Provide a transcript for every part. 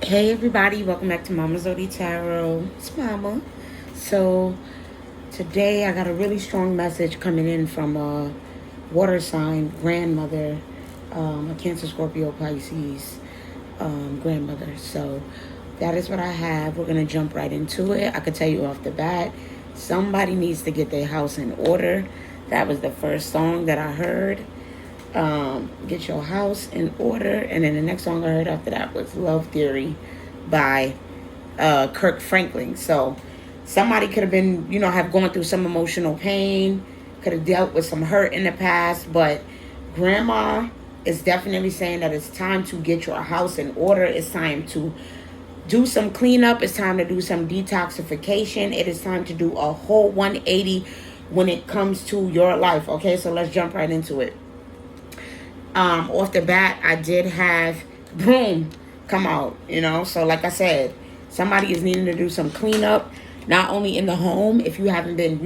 Hey everybody, welcome back to Mama Zodi Tarot. It's Mama. So today I got a really strong message coming in from a water sign grandmother, a Cancer, Scorpio, Pisces grandmother. So that is what I have. We're gonna jump right into it. I could tell you off the bat, somebody needs to get their house in order. That was the first song that I heard. Get your house in order. And then the next song I heard after that was Love Theory by Kirk Franklin. So somebody could have been, have gone through some emotional pain, could have dealt with some hurt in the past, but grandma is definitely saying that it's time to get your house in order. It's time to do some cleanup. It's time to do some detoxification. It is time to do a whole 180 when it comes to your life. Okay, so let's jump right into it. Off the bat, I did have broom come out, So like I said, somebody is needing to do some cleanup, not only in the home, if you haven't been,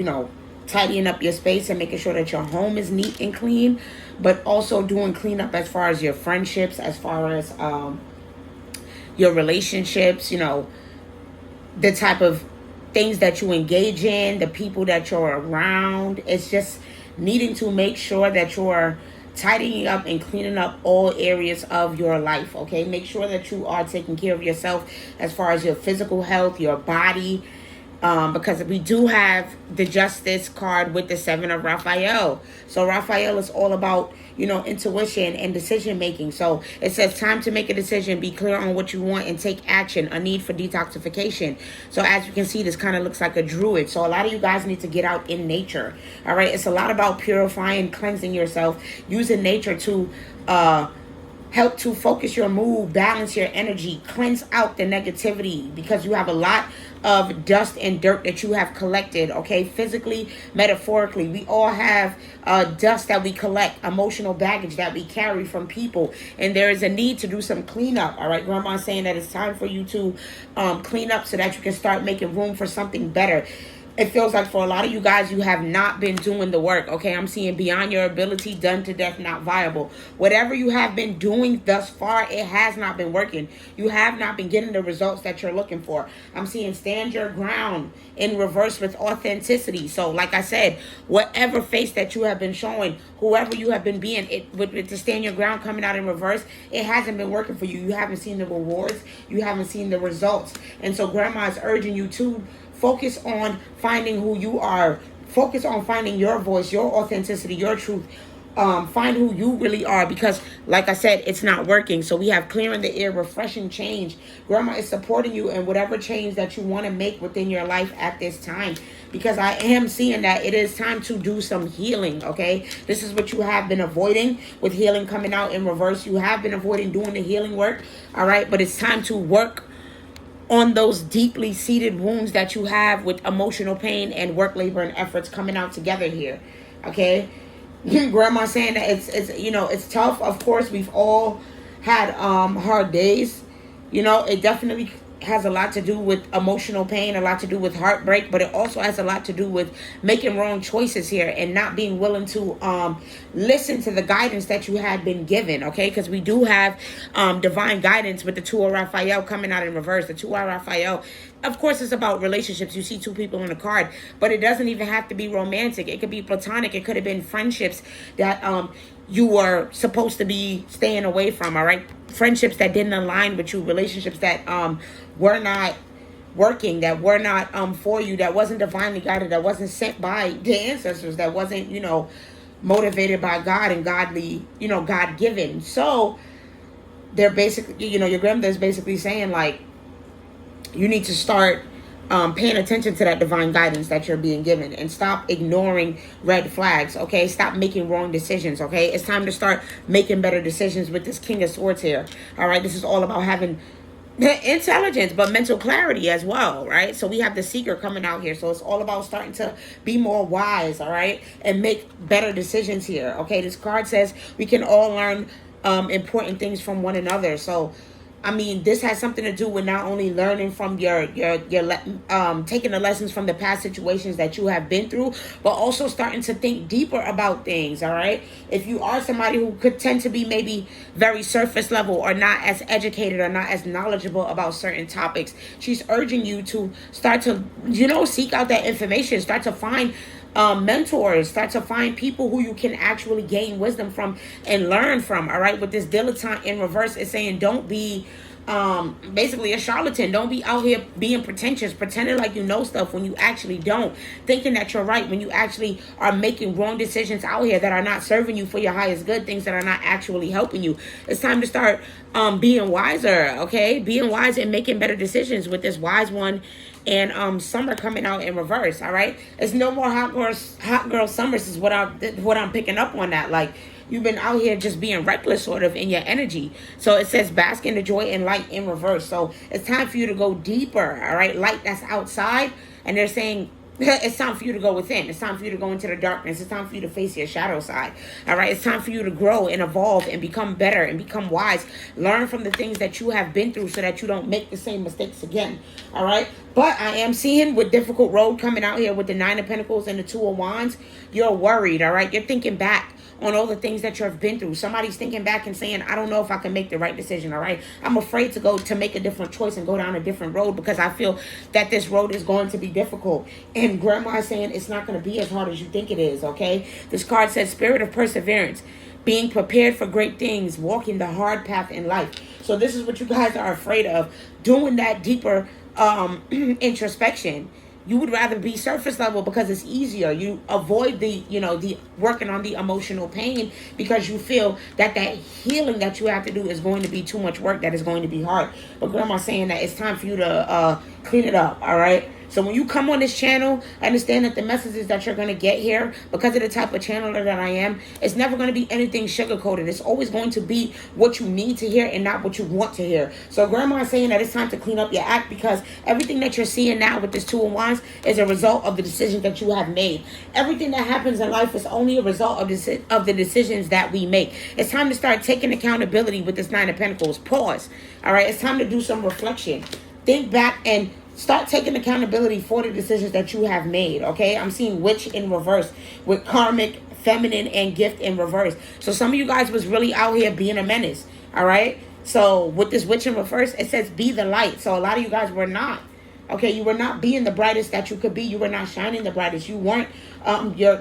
tidying up your space and making sure that your home is neat and clean, but also doing cleanup as far as your friendships, as far as your relationships, the type of things that you engage in, the people that you're around. It's just needing to make sure that you're tidying up and cleaning up all areas of your life. Okay, make sure that you are taking care of yourself as far as your physical health, your body, because we do have the Justice card with the Seven of Raphael. So Raphael is all about, intuition and decision making. So it says time to make a decision, be clear on what you want, and take action. A need for detoxification. So as you can see, this kind of looks like a druid. So a lot of you guys need to get out in nature. All right, it's a lot about purifying, cleansing yourself, using nature to help to focus your mood, balance your energy, cleanse out the negativity, because you have a lot of dust and dirt that you have collected. Okay, physically, metaphorically, we all have dust that we collect, emotional baggage that we carry from people, and there is a need to do some cleanup. All right, grandma's saying that it's time for you to clean up so that you can start making room for something better. It feels like for a lot of you guys, you have not been doing the work. Okay, I'm seeing beyond your ability, done to death, not viable. Whatever you have been doing thus far, it has not been working. You have not been getting the results that you're looking for. I'm seeing stand your ground in reverse with authenticity. So like I said, whatever face that you have been showing, whoever you have been being, with the stand your ground coming out in reverse, it hasn't been working for you. You haven't seen the rewards. You haven't seen the results. And so grandma is urging you to focus on finding who you are. Focus on finding your voice, your authenticity, your truth. Find who you really are, because like I said, it's not working. So we have clearing the air, refreshing change. Grandma is supporting you in whatever change that you want to make within your life at this time, because I am seeing that it is time to do some healing. Okay, this is what you have been avoiding with healing coming out in reverse. You have been avoiding doing the healing work. All right, but it's time to work on those deeply seated wounds that you have with emotional pain and work, labor, and efforts coming out together here. Okay, grandma saying that it's tough. Of course, we've all had hard days. It definitely has a lot to do with emotional pain, a lot to do with heartbreak, but it also has a lot to do with making wrong choices here and not being willing to listen to the guidance that you had been given. Okay, because we do have divine guidance with the Two of Raphael coming out in reverse. The Two of Raphael, of course, it's about relationships. You see two people in a card, but it doesn't even have to be romantic. It could be platonic. It could have been friendships that you were supposed to be staying away from. All right, friendships that didn't align with you, relationships that were not working, that were not for you, that wasn't divinely guided, that wasn't sent by the ancestors, that wasn't motivated by God and godly, God given. So they're basically, your grandmother's basically saying, like, you need to start paying attention to that divine guidance that you're being given, and stop ignoring red flags. Okay, stop making wrong decisions. Okay, it's time to start making better decisions with this King of Swords here. All right, this is all about having intelligence but mental clarity as well, right? So we have the Seeker coming out here, so it's all about starting to be more wise, all right, and make better decisions here. Okay, this card says we can all learn important things from one another. So I mean, this has something to do with not only learning from taking the lessons from the past situations that you have been through, but also starting to think deeper about things. All right. If you are somebody who could tend to be maybe very surface level or not as educated or not as knowledgeable about certain topics, she's urging you to start to, seek out that information, start to find mentors, start to find people who you can actually gain wisdom from and learn from. All right. With this dilettante in reverse, it's saying don't be basically a charlatan. Don't be out here being pretentious, pretending like you know stuff when you actually don't, thinking that you're right when you actually are making wrong decisions out here that are not serving you for your highest good, things that are not actually helping you. It's time to start being wiser, okay? Being wise and making better decisions with this wise one. And summer coming out in reverse. All right, it's no more hot girl summers is what I'm picking up on. That, like, you've been out here just being reckless sort of in your energy. So it says bask in the joy and light in reverse. So it's time for you to go deeper. All right, light that's outside, and they're saying it's time for you to go within. It's time for you to go into the darkness. It's time for you to face your shadow side. All right. It's time for you to grow and evolve and become better and become wise. Learn from the things that you have been through so that you don't make the same mistakes again. All right. But I am seeing with difficult road coming out here with the 9 of Pentacles and the 2 of Wands, you're worried. All right. You're thinking back on all the things that you've been through. Somebody's thinking back and saying, I don't know if I can make the right decision. All right. I'm afraid to make a different choice and go down a different road because I feel that this road is going to be difficult. And grandma is saying it's not going to be as hard as you think it is. Okay. This card says spirit of perseverance, being prepared for great things, walking the hard path in life. So this is what you guys are afraid of, doing that deeper introspection. You would rather be surface level because it's easier. You avoid the working on the emotional pain because you feel that healing that you have to do is going to be too much work, that is going to be hard. But grandma's saying that it's time for you to clean it up, all right? So when you come on this channel, understand that the messages that you're going to get here, because of the type of channeler that I am, it's never going to be anything sugar-coated. It's always going to be what you need to hear and not what you want to hear. So grandma is saying that it's time to clean up your act because everything that you're seeing now with this 2 of Wands is a result of the decisions that you have made. Everything that happens in life is only a result of the decisions that we make. It's time to start taking accountability with this 9 of Pentacles. Pause. All right, it's time to do some reflection. Think back and start taking accountability for the decisions that you have made, okay? I'm seeing witch in reverse with karmic, feminine, and gift in reverse. So some of you guys was really out here being a menace, all right? So with this witch in reverse, it says be the light. So a lot of you guys were not. Okay, you were not being the brightest that you could be. You were not shining the brightest. You weren't your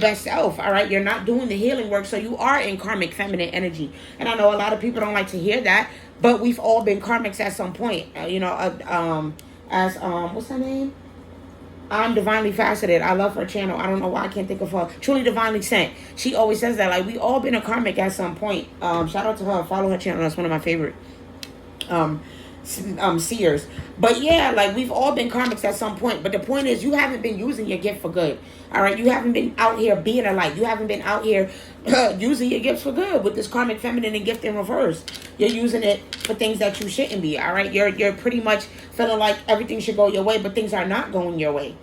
best self, all right? You're not doing the healing work, so you are in karmic feminine energy. And I know a lot of people don't like to hear that, but we've all been karmics at some point. What's her name? I'm Divinely Faceted. I love her channel. I don't know why I can't think of her. Truly Divinely Sent. She always says that. Like, we all been a karmic at some point. Shout out to her. Follow her channel. That's one of my favorite seers. But yeah, like, we've all been karmics at some point. But the point is, you haven't been using your gift for good. All right, you haven't been out here being a light. You haven't been out here using your gifts for good with this karmic feminine and gift in reverse. You're using it for things that you shouldn't be. All right, you're pretty much feeling like everything should go your way, but things are not going your way.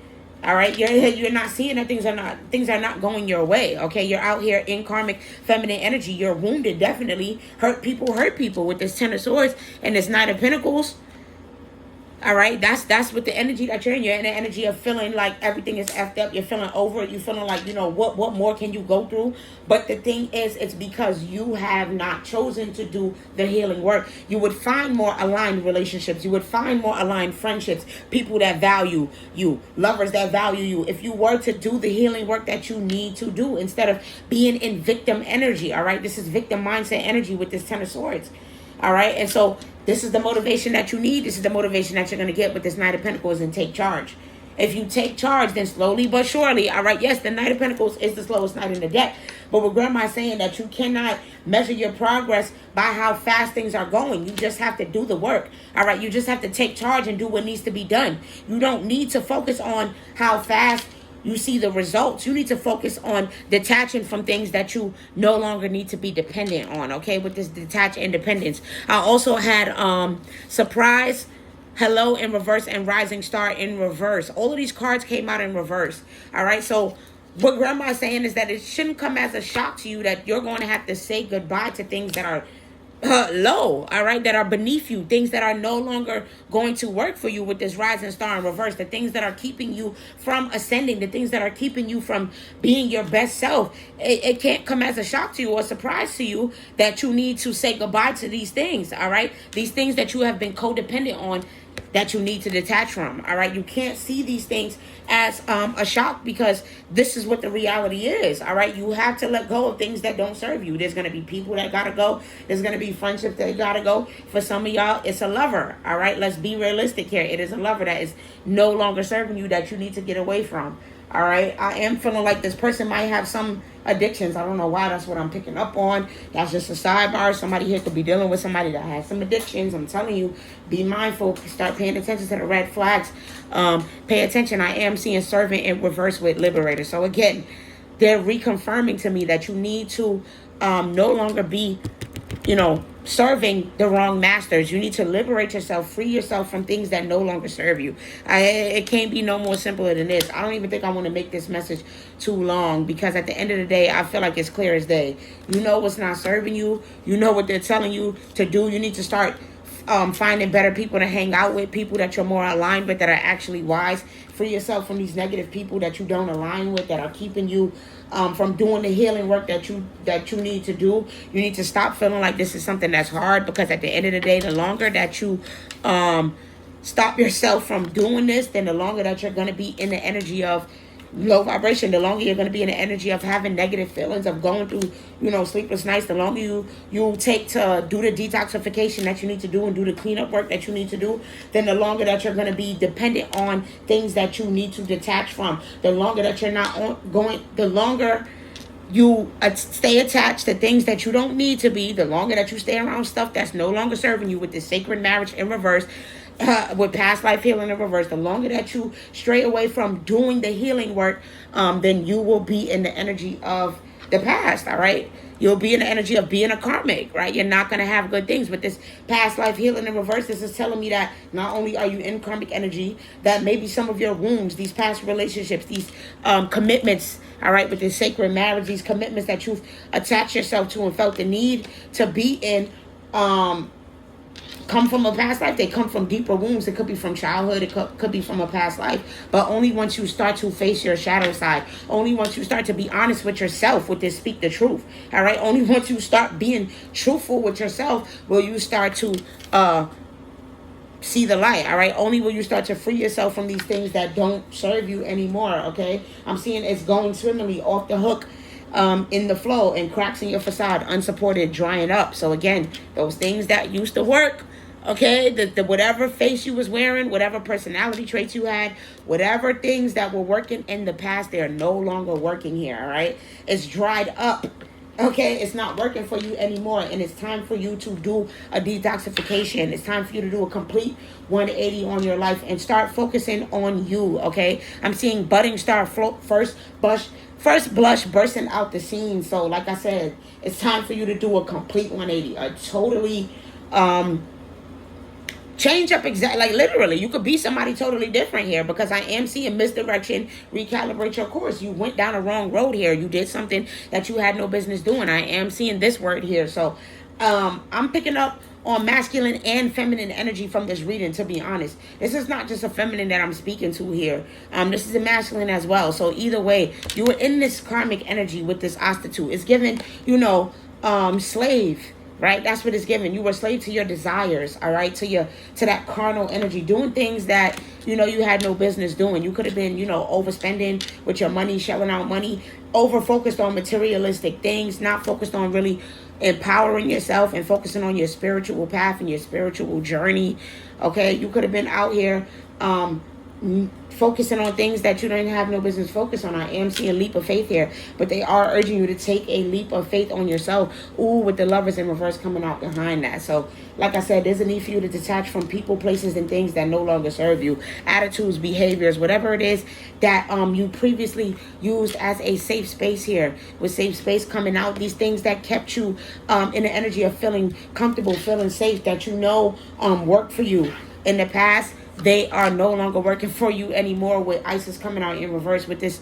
All right, you're not seeing that things are not going your way. Okay, you're out here in karmic feminine energy. You're wounded, definitely hurt people with this 10 of Swords and this 9 of Pentacles. All right, that's with the energy that you're in. You're in the energy of feeling like everything is effed up. You're feeling over it. You're feeling like, what more can you go through? But the thing is, it's because you have not chosen to do the healing work. You would find more aligned relationships. You would find more aligned friendships, people that value you, lovers that value you, if you were to do the healing work that you need to do instead of being in victim energy. All right, this is victim mindset energy with this 10 of Swords. All right, and so this is the motivation that you need. This is the motivation that you're going to get with this 9 of Pentacles, and take charge. If you take charge, then slowly but surely, all right, yes, the 9 of Pentacles is the slowest knight in the deck. But with grandma saying that you cannot measure your progress by how fast things are going. You just have to do the work, all right? You just have to take charge and do what needs to be done. You don't need to focus on how fast you see the results. You need to focus on detaching from things that you no longer need to be dependent on, okay? With this detached independence. I also had surprise, hello in reverse, and rising star in reverse. All of these cards came out in reverse, all right? So what grandma's saying is that it shouldn't come as a shock to you that you're going to have to say goodbye to things that are low, all right, that are beneath you, things that are no longer going to work for you with this rising star in reverse, the things that are keeping you from ascending, the things that are keeping you from being your best self. It can't come as a shock to you or a surprise to you that you need to say goodbye to these things, all right? These things that you have been codependent on, that you need to detach from, all right? You can't see these things as a shock, because this is what the reality is, all right? You have to let go of things that don't serve you. There's going to be people that got to go. There's going to be friendships that got to go. For some of y'all, it's a lover, all right? Let's be realistic here. It is a lover that is no longer serving you, that you need to get away from, all right? I am feeling like this person might have some addictions. I don't know why. That's what I'm picking up on. That's just a sidebar. Somebody here could be dealing with somebody that has some addictions. I'm telling you, be mindful. Start paying attention to the red flags. Pay attention. I am seeing servant in reverse with liberator. So again, they're reconfirming to me that you need to no longer be, serving the wrong masters. You need to liberate yourself, free yourself from things that no longer serve you. It can't be no more simpler than this. I don't even think I want to make this message too long, because at the end of the day, I feel like it's clear as day. You know what's not serving you. You know what they're telling you to do. You need to start finding better people to hang out with, people that you're more aligned with, that are actually wise. Free yourself from these negative people that you don't align with, that are keeping you from doing the healing work that you need to do. You need to stop feeling like this is something that's hard, because at the end of the day, the longer that you stop yourself from doing this, then the longer that you're going to be in the energy of low vibration, the longer you're going to be in the energy of having negative feelings, of going through, sleepless nights, the longer you take to do the detoxification that you need to do and do the cleanup work that you need to do, then the longer that you're going to be dependent on things that you need to detach from, the longer that you're not the longer you stay attached to things that you don't need to be, the longer that you stay around stuff that's no longer serving you, with this sacred marriage in reverse, with past life healing in reverse, the longer that you stray away from doing the healing work, then you will be in the energy of the past, all right? You'll be in the energy of being a karmic, right? You're not going to have good things. With this past life healing in reverse, this is telling me that not only are you in karmic energy, that maybe some of your wounds, these past relationships, these commitments, all right, with this sacred marriage, these commitments that you've attached yourself to and felt the need to be in, come from a past life. They come from deeper wounds. It could be from childhood. It could be from a past life. But only once you start to face your shadow side, only once you start to be honest with yourself, with this speak the truth, all right? Only once you start being truthful with yourself will you start to see the light, all right? Only will you start to free yourself from these things that don't serve you anymore, okay? I'm seeing it's going swimmingly, off the hook, in the flow, and cracks in your facade, unsupported, drying up. So again, those things that used to work, okay, the whatever face you was wearing, whatever personality traits you had, whatever things that were working in the past, they are no longer working here, all right? It's dried up, okay? It's not working for you anymore, and it's time for you to do a detoxification. It's time for you to do a complete 180 on your life and start focusing on you, okay? I'm seeing budding star first blush bursting out the scene. So like I said, it's time for you to do a complete 180, a totally change up, like literally you could be somebody totally different here, because I am seeing misdirection. Recalibrate your course. You went down a wrong road here. You did something that you had no business doing. I am seeing this word here. So I'm picking up on masculine and feminine energy from this reading, to be honest. This is not just a feminine that I'm speaking to here. This is a masculine as well. So either way, you were in this karmic energy with this prostitute. It's given, slave, right? That's what it's given. You were a slave to your desires, all right? To that carnal energy, doing things that, you had no business doing. You could have been, overspending with your money, shelling out money, over-focused on materialistic things, not focused on really empowering yourself and focusing on your spiritual path and your spiritual journey, okay? You could have been out here focusing on things that you don't have no business focus on. I am seeing a leap of faith here, but they are urging you to take a leap of faith on yourself. Ooh, with the lovers in reverse coming out behind that. So like I said, there's a need for you to detach from people, places, and things that no longer serve you. Attitudes, behaviors, whatever it is that you previously used as a safe space here. With safe space coming out, these things that kept you in the energy of feeling comfortable, feeling safe, that worked for you in the past, they are no longer working for you anymore, with Isis coming out in reverse, with this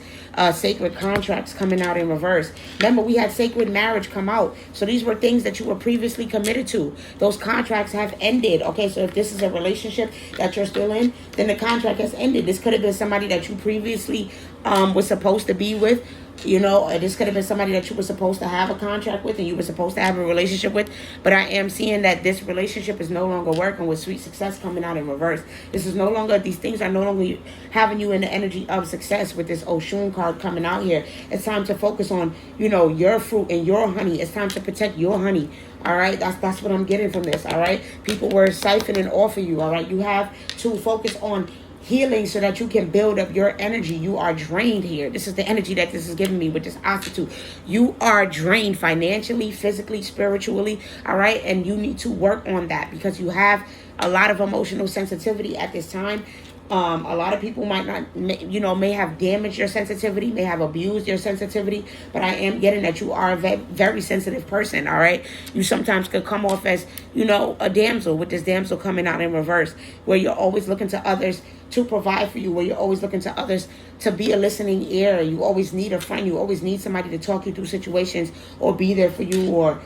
sacred contracts coming out in reverse. Remember, we had sacred marriage come out. So these were things that you were previously committed to. Those contracts have ended. Okay, so if this is a relationship that you're still in, then the contract has ended. This could have been somebody that you previously was supposed to be with. You know, this could have been somebody that you were supposed to have a contract with and you were supposed to have a relationship with. But I am seeing that this relationship is no longer working, with sweet success coming out in reverse. This is no longer, these things are no longer having you in the energy of success, with this Oshun card coming out here. It's time to focus on, you know, your fruit and your honey. It's time to protect your honey. All right, that's what I'm getting from this. All right, people were siphoning off of you. All right, you have to focus on healing so that you can build up your energy. You are drained here. This is the energy that this is giving me with this Institute. You are drained financially, physically, spiritually. All right, and you need to work on that, because you have a lot of emotional sensitivity at this time. A lot of people might not, may have damaged your sensitivity, may have abused your sensitivity, but I am getting that you are a very sensitive person, all right? You sometimes could come off as, a damsel, with this damsel coming out in reverse, where you're always looking to others to provide for you, where you're always looking to others to be a listening ear. You always need a friend. You always need somebody to talk you through situations, or be there for you, or,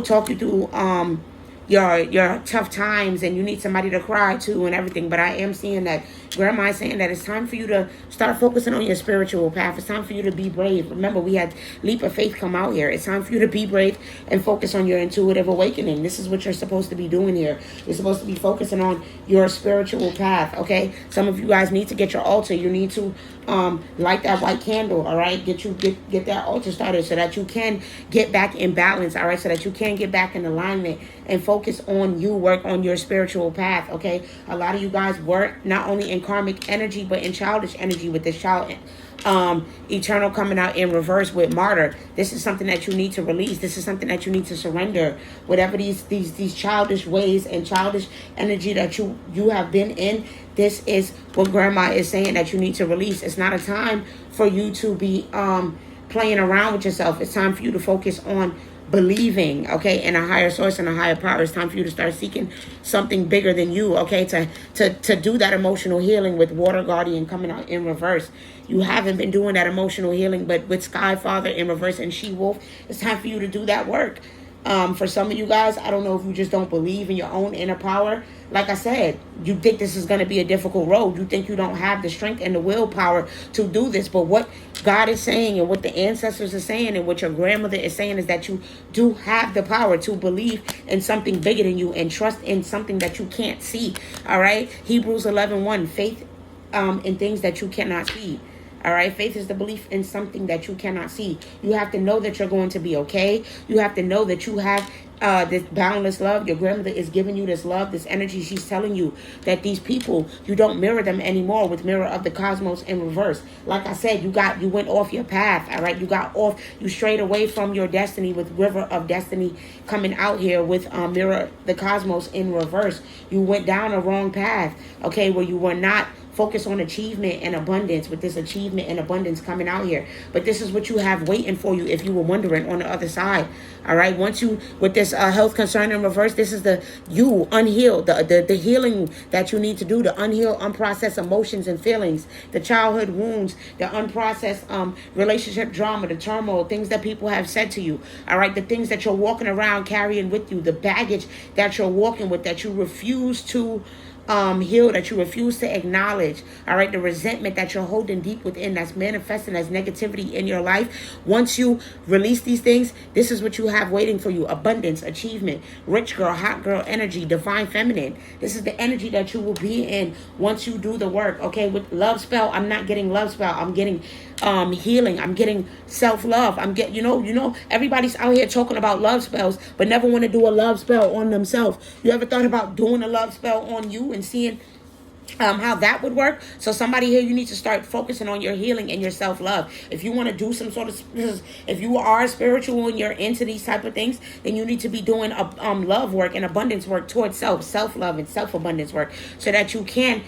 talk you through, your tough times, and you need somebody to cry to and everything. But I am seeing that Grandma is saying that it's time for you to start focusing on your spiritual path. It's time for you to be brave. Remember, we had leap of faith come out here. It's time for you to be brave and focus on your intuitive awakening. This is what you're supposed to be doing here. You're supposed to be focusing on your spiritual path, okay? Some of you guys need to get your altar. You need to light that white candle, all right? Get that altar started so that you can get back in balance, all right? So that you can get back in alignment and focus on you, work on your spiritual path, okay? A lot of you guys work not only in karmic energy, but in childish energy, with this child eternal coming out in reverse with martyr. This is something that you need to release. This is something that you need to surrender. Whatever these childish ways and childish energy that you have been in, this is what Grandma is saying that you need to release. It's not a time for you to be playing around with yourself. It's time for you to focus on believing, okay, in a higher source and a higher power. It's time for you to start seeking something bigger than you, okay, to do that emotional healing with Water Guardian coming out in reverse. You haven't been doing that emotional healing, but with Sky Father in reverse and She Wolf, it's time for you to do that work. For some of you guys, I don't know if you just don't believe in your own inner power. Like I said, you think this is going to be a difficult road. You think you don't have the strength and the willpower to do this. But what God is saying, and what the ancestors are saying, and what your grandmother is saying, is that you do have the power to believe in something bigger than you and trust in something that you can't see. All right? Hebrews 11:1, faith in things that you cannot see. All right, faith is the belief in something that you cannot see. You have to know that you're going to be okay. You have to know that you have this boundless love. Your grandmother is giving you this love, this energy. She's telling you that these people, you don't mirror them anymore with Mirror of the Cosmos in reverse. Like I said, you went off your path. All right, you strayed away from your destiny with River of Destiny coming out here with Mirror the Cosmos in reverse. You went down a wrong path, okay, where you were not focus on achievement and abundance, with this achievement and abundance coming out here. But this is what you have waiting for you, if you were wondering, on the other side. All right, once you, with this health concern in reverse, this is the you unhealed, the healing that you need to do, the unhealed, unprocessed emotions and feelings, the childhood wounds, the unprocessed relationship drama, the turmoil, things that people have said to you. All right, the things that you're walking around carrying with you, the baggage that you're walking with, that you refuse to heal, that you refuse to acknowledge. All right, the resentment that you're holding deep within, that's manifesting as negativity in your life. Once you release these things, this is what you have waiting for you: abundance, achievement, rich girl, hot girl energy, divine feminine. This is the energy that you will be in once you do the work. Okay, with love spell, I'm not getting love spell. I'm getting healing. I'm getting self-love. I'm getting, everybody's out here talking about love spells, but never want to do a love spell on themselves. You ever thought about doing a love spell on you and seeing how that would work? So somebody here, you need to start focusing on your healing and your self-love. If you want to do some sort of, if you are spiritual and you're into these type of things, then you need to be doing love work and abundance work towards self-love and self-abundance work, so that you can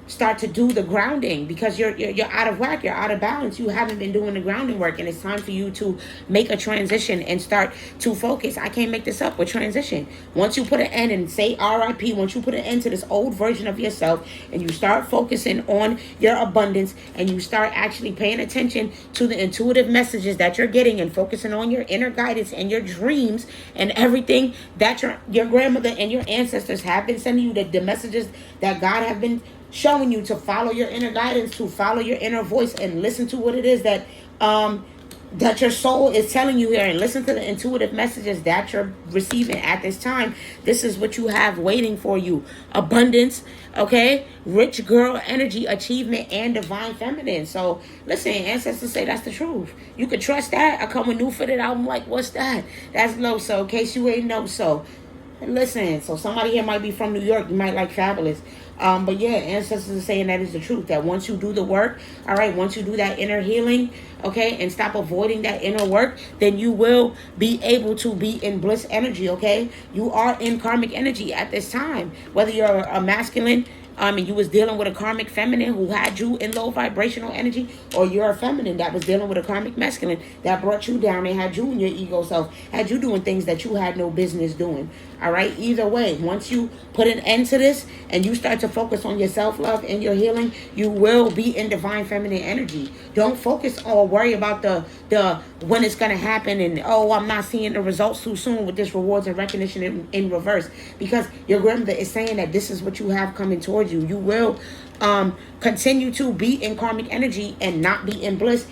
start to do the grounding, because you're out of whack, you're out of balance, you haven't been doing the grounding work, and it's time for you to make a transition and start to focus. I can't make this up with transition. Once you put an end and say RIP, once you put an end to this old version of yourself and you start focusing on your abundance, and you start actually paying attention to the intuitive messages that you're getting, and focusing on your inner guidance and your dreams and everything that your grandmother and your ancestors have been sending you, the messages that God have been showing you, to follow your inner guidance, to follow your inner voice, and listen to what it is that that your soul is telling you here, and listen to the intuitive messages that you're receiving at this time. This is what you have waiting for you: abundance, okay, rich girl energy, achievement, and divine feminine. So listen, ancestors say that's the truth. You could trust that. I come with new fitted album, like, what's that? That's low. So in case you ain't know, so listen, so somebody here might be from New York, you might like Fabulous. But yeah, ancestors are saying that is the truth. That once you do the work, all right, once you do that inner healing, okay, and stop avoiding that inner work, then you will be able to be in bliss energy, okay? You are in karmic energy at this time. Whether you're a masculine, and you was dealing with a karmic feminine who had you in low vibrational energy, or you're a feminine that was dealing with a karmic masculine that brought you down and had you in your ego self, had you doing things that you had no business doing. All right, either way, once you put an end to this and you start to focus on your self-love and your healing, you will be in divine feminine energy. Don't focus or worry about the when it's going to happen, and oh, I'm not seeing the results too soon with this rewards and recognition in reverse, because your grandmother is saying that this is what you have coming towards you. You will continue to be in karmic energy and not be in bliss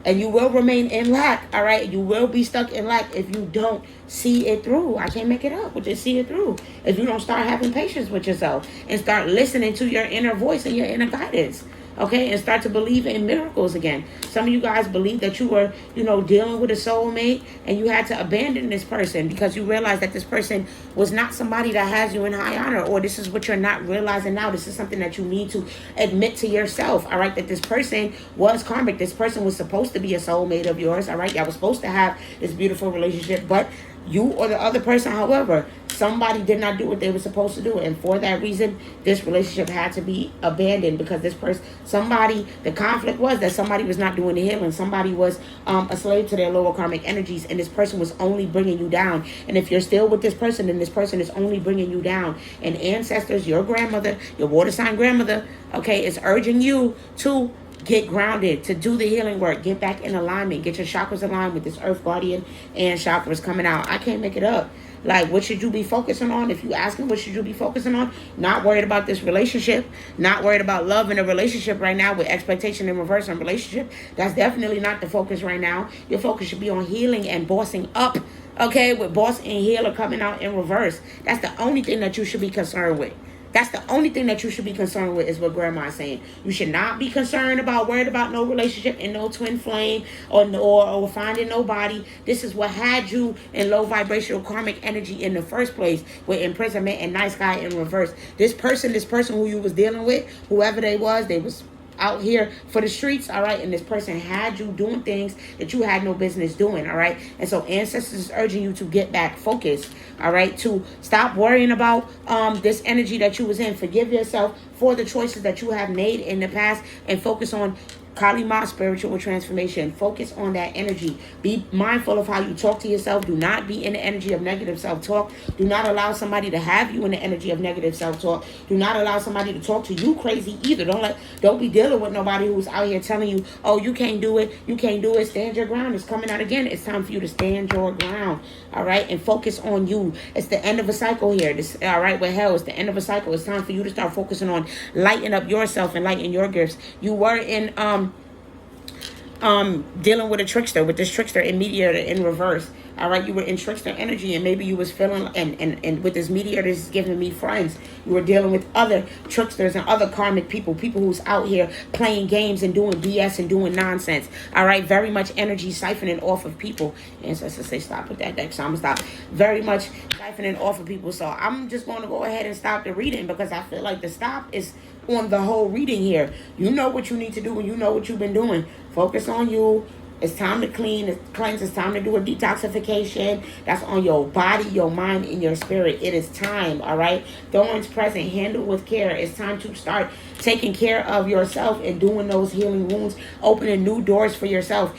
and you will remain in lack, all right? You will be stuck in lack if you don't see it through. I can't make it up, but just see it through. If you don't start having patience with yourself and start listening to your inner voice and your inner guidance, okay, and start to believe in miracles again. Some of you guys believe that you were, dealing with a soulmate, and you had to abandon this person because you realized that this person was not somebody that has you in high honor, or this is what you're not realizing now. This is something that you need to admit to yourself, all right, that this person was karmic. This person was supposed to be a soulmate of yours, all right? Y'all was supposed to have this beautiful relationship, but you or the other person, however, somebody did not do what they were supposed to do. And for that reason, this relationship had to be abandoned, because this person, the conflict was that somebody was not doing the healing. Somebody was a slave to their lower karmic energies, and this person was only bringing you down. And if you're still with this person, then this person is only bringing you down. And ancestors, your grandmother, your water sign grandmother, okay, is urging you to get grounded, to do the healing work, get back in alignment, get your chakras aligned with this earth guardian and chakras coming out. I can't make it up. Like, what should you be focusing on? If you ask me, what should you be focusing on? Not worried about this relationship, not worried about love in a relationship right now with expectation in reverse on relationship. That's definitely not the focus right now. Your focus should be on healing and bossing up, okay, with boss and healer coming out in reverse. That's the only thing that you should be concerned with. That's the only thing that you should be concerned with, is what grandma is saying. You should not be worried about no relationship and no twin flame or finding nobody. This is what had you in low vibrational karmic energy in the first place, with imprisonment and nice guy in reverse. This person who you was dealing with, whoever they was out here for the streets, all right, and this person had you doing things that you had no business doing, all right? And so ancestors is urging you to get back focused, all right, to stop worrying about this energy that you was in. Forgive yourself for the choices that you have made in the past, and focus on Kali Ma, spiritual transformation. Focus on that energy. Be mindful of how you talk to yourself. Do not be in the energy of negative self-talk. Do not allow somebody to have you in the energy of negative self-talk. Do not allow somebody to talk to you crazy either. Don't be dealing with nobody who's out here telling you, oh, you can't do it. You can't do it. Stand your ground. It's coming out again. It's time for you to stand your ground. All right? And focus on you. It's the end of a cycle here. All right, with hell, it's the end of a cycle. It's time for you to start focusing on lighting up yourself and lighting your gifts. You were in dealing with this trickster in mediator in reverse. All right, you were in trickster energy, and maybe you was feeling, and with this mediator, this is giving me friends. You were dealing with other tricksters and other karmic people who's out here playing games and doing BS and doing nonsense. All right, very much energy siphoning off of people. And so say stop with that deck, so I'm gonna stop. Very much siphoning off of people. So I'm just going to go ahead and stop the reading, because I feel like the stop is on the whole reading here. You know what you need to do, and you know what you've been doing. Focus on you. It's time to cleanse. It's time to do a detoxification. That's on your body, your mind, and your spirit. It is time, all right? Thorns present, handle with care. It's time to start taking care of yourself and doing those healing wounds, opening new doors for yourself.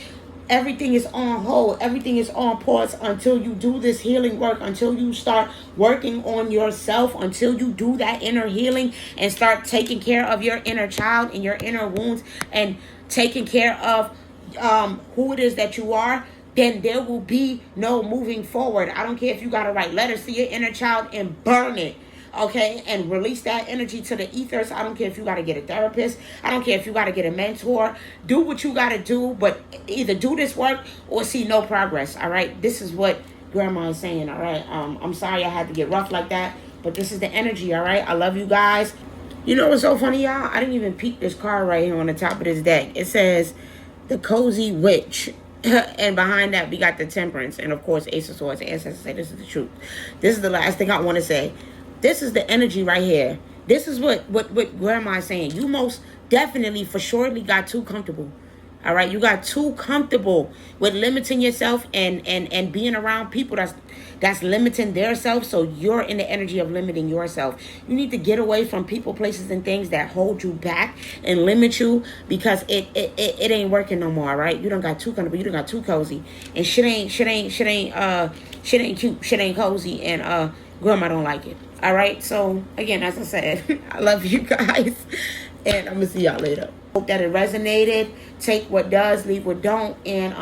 Everything is on hold. Everything is on pause until you do this healing work, until you start working on yourself, until you do that inner healing and start taking care of your inner child and your inner wounds and taking care of who it is that you are. Then there will be no moving forward. I don't care if you got to write letters to your inner child and burn it. Okay, and release that energy to the ethers. I don't care if you got to get a therapist. I don't care if you got to get a mentor. Do what you got to do, but either do this work or see no progress. All right, this is what Grandma is saying. All right, I'm sorry I had to get rough like that, but this is the energy. All right, I love you guys. You know what's so funny, y'all? I didn't even peek this card right here on the top of this deck. It says the Cozy Witch. And behind that, we got the Temperance. And, of course, Ace of Swords. The ancestors say this is the truth. This is the last thing I want to say. This is the energy right here. This is what Grandma is saying. You most definitely, for surely, got too comfortable. All right? You got too comfortable with limiting yourself and being around people that's limiting their self. So you're in the energy of limiting yourself. You need to get away from people, places, and things that hold you back and limit you, because it ain't working no more. All right? You don't got too comfortable. You don't got too cozy, and shit ain't cute. Shit ain't cozy, and Grandma don't like it. All right? So again, as I said, I love you guys, and I'm gonna see y'all later. Hope that it resonated. Take what does, leave what don't, and